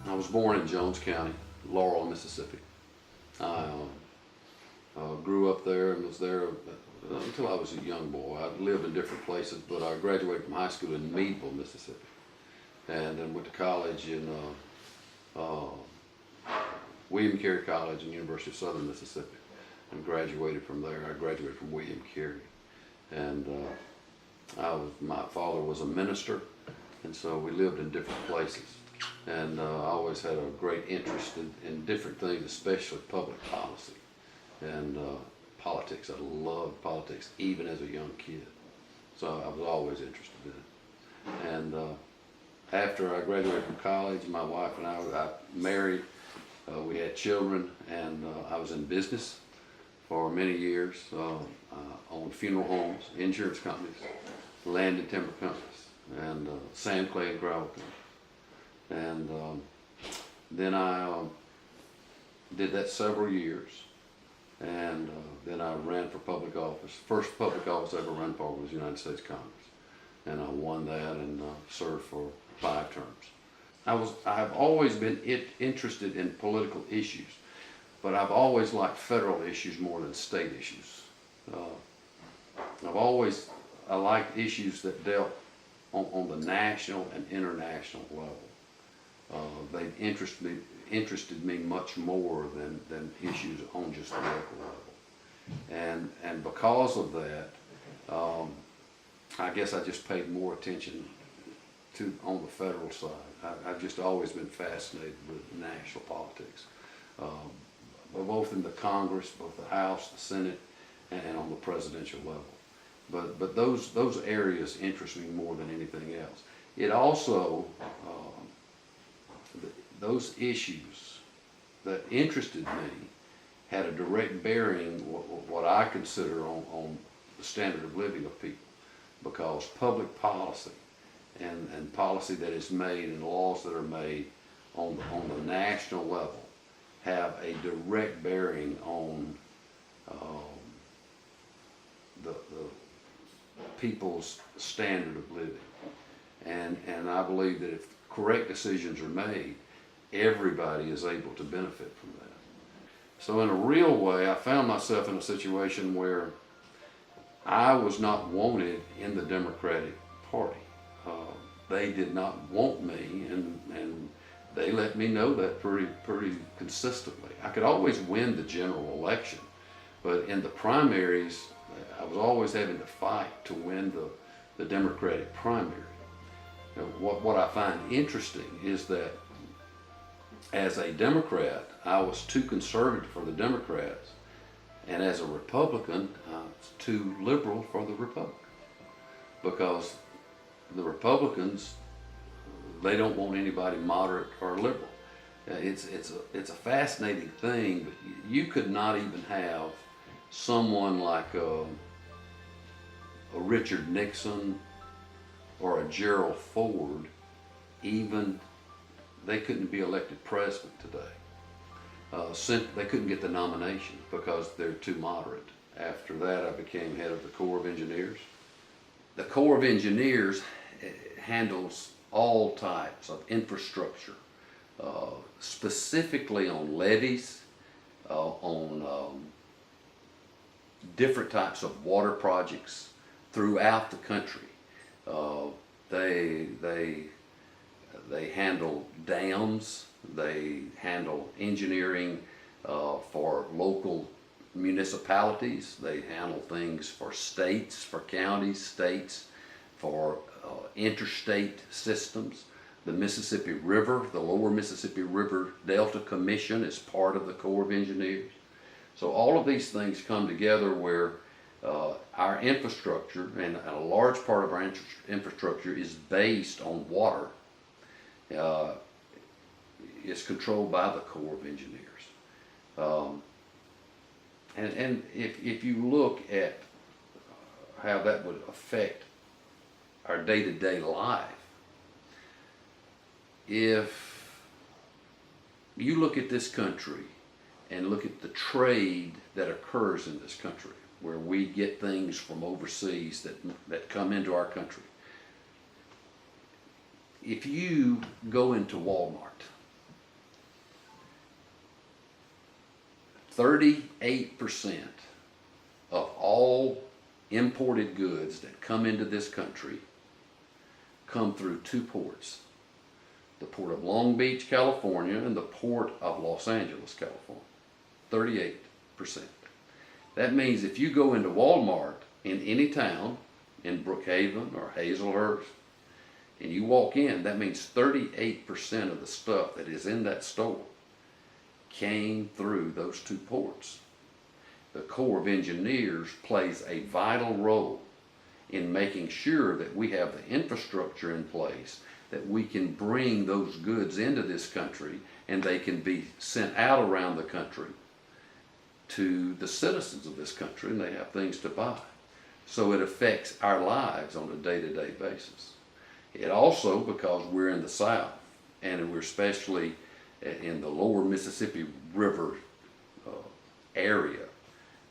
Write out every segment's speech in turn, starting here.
I was born in Jones County, Laurel, Mississippi. I grew up there and was there until I was a young boy. I lived in different places, but I graduated from high school in Meadville, Mississippi, and then went to college in William Carey College and University of Southern Mississippi, and graduated from there. I graduated from William Carey, and my father was a minister, and so we lived in different places. And I always had a great interest in different things, especially public policy and politics. I loved politics even as a young kid, so I was always interested in it. And after I graduated from college, my wife and I married. We had children, and I was in business for many years. Owned funeral homes, insurance companies, land and timber companies, and sand, clay, and gravel companies. And then I did that several years, and then I ran for public office. First public office I ever ran for was United States Congress, and I won that and served for 5 terms. I've always been interested in political issues, but I've always liked federal issues more than state issues. I liked issues that dealt on the national and international level. They interested me much more than issues on just the local level. And because of that, I guess I just paid more attention on the federal side. I've just always been fascinated with national politics, both in the Congress, both the House, the Senate, and on the presidential level. But those areas interest me more than anything else. It also those issues that interested me had a direct bearing what I consider on the standard of living of people, because public policy and policy that is made and laws that are made on the national level have a direct bearing on the people's standard of living. And I believe that if correct decisions are made, everybody is able to benefit from that. So in a real way, I found myself in a situation where I was not wanted in the Democratic Party. They did not want me, and they let me know that pretty consistently. I could always win the general election, but in the primaries, I was always having to fight to win the Democratic primary. Now, what I find interesting is that as a Democrat, I was too conservative for the Democrats, and as a Republican, I was too liberal for the Republicans, because the Republicans, they don't want anybody moderate or liberal. It's a fascinating thing, but you could not even have someone like a Richard Nixon or a Gerald Ford, they couldn't be elected president today. They couldn't get the nomination because they're too moderate. After that, I became head of the Corps of Engineers. The Corps of Engineers handles all types of infrastructure, specifically on levees, on different types of water projects throughout the country. They handle dams. They handle engineering for local municipalities. They handle things for states, for counties, states, for interstate systems. The Mississippi River, the Lower Mississippi River Delta Commission is part of the Corps of Engineers. So all of these things come together where our infrastructure, and a large part of our infrastructure is based on water, is controlled by the Corps of Engineers. And if you look at how that would affect our day-to-day life, if you look at this country and look at the trade that occurs in this country, where we get things from overseas that come into our country. If you go into Walmart 38% of all imported goods that come into this country come through two ports. The port of Long Beach, California, and the port of Los Angeles, California. 38%. That means if you go into Walmart in any town, in Brookhaven or Hazelhurst, and you walk in, that means 38% of the stuff that is in that store came through those two ports. The Corps of Engineers plays a vital role in making sure that we have the infrastructure in place that we can bring those goods into this country and they can be sent out around the country to the citizens of this country and they have things to buy. So it affects our lives on a day-to-day basis. It also, because we're in the South and we're especially in the lower Mississippi River area,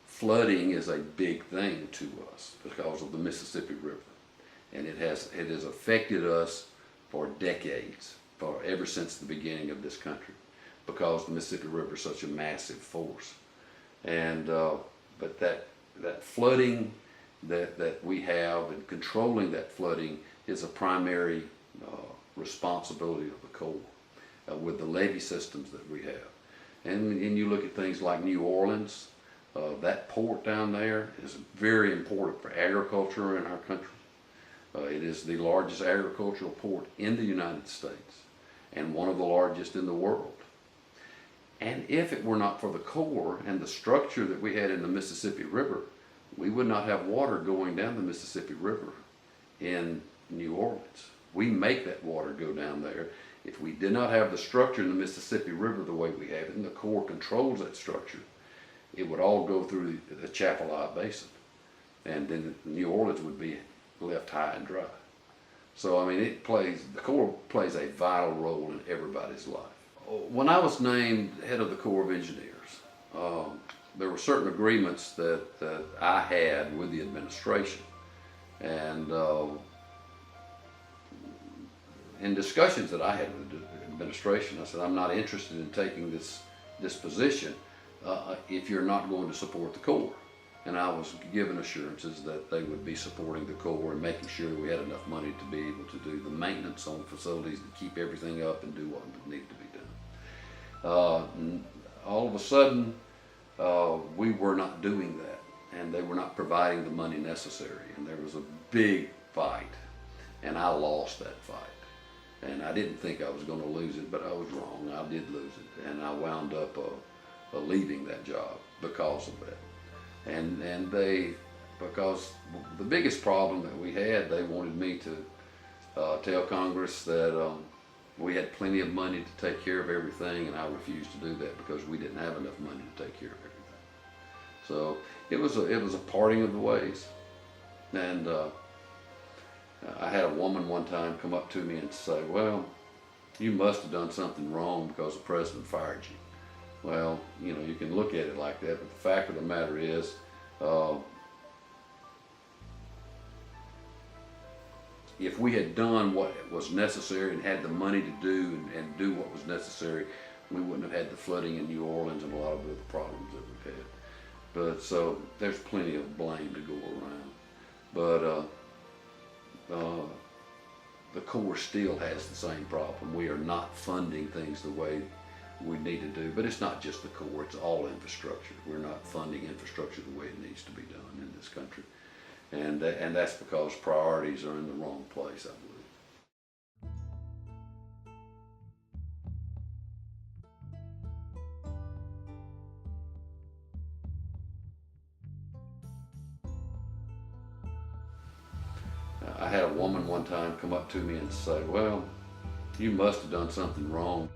flooding is a big thing to us because of the Mississippi River. And it has affected us for decades, ever since the beginning of this country, because the Mississippi River is such a massive force. And but that flooding that we have and controlling that flooding is a primary responsibility of the Corps with the levee systems that we have. And you look at things like New Orleans, that port down there is very important for agriculture in our country. It is the largest agricultural port in the United States and one of the largest in the world. And if it were not for the Corps and the structure that we had in the Mississippi River, we would not have water going down the Mississippi River in New Orleans. We make that water go down there. If we did not have the structure in the Mississippi River the way we have it, and the Corps controls that structure, it would all go through the Chapelizod Basin. And then New Orleans would be left high and dry. So, I mean, the Corps plays a vital role in everybody's life. When I was named head of the Corps of Engineers, there were certain agreements that I had with the administration. And in discussions that I had with the administration, I said, I'm not interested in taking this position if you're not going to support the Corps. And I was given assurances that they would be supporting the Corps and making sure we had enough money to be able to do the maintenance on facilities to keep everything up and do what needed to be done. All of a sudden, we were not doing that, and they were not providing the money necessary, and there was a big fight, and I lost that fight. And I didn't think I was going to lose it, but I was wrong. I did lose it, and I wound up leaving that job because of that. And because the biggest problem that we had, they wanted me to tell Congress that we had plenty of money to take care of everything, and I refused to do that because we didn't have enough money to take care of everything. So it was a parting of the ways. And I had a woman one time come up to me and say, well, you must have done something wrong because the president fired you. Well, you know, you can look at it like that, but the fact of the matter is, if we had done what was necessary and had the money to do and do what was necessary, we wouldn't have had the flooding in New Orleans and a lot of other problems that we've had. But so there's plenty of blame to go around. But the Corps still has the same problem. We are not funding things the way we need to do, but it's not just the Corps, it's all infrastructure. We're not funding infrastructure the way it needs to be done in this country. And that's because priorities are in the wrong place, I believe. I had a woman one time come up to me and say, well, you must have done something wrong.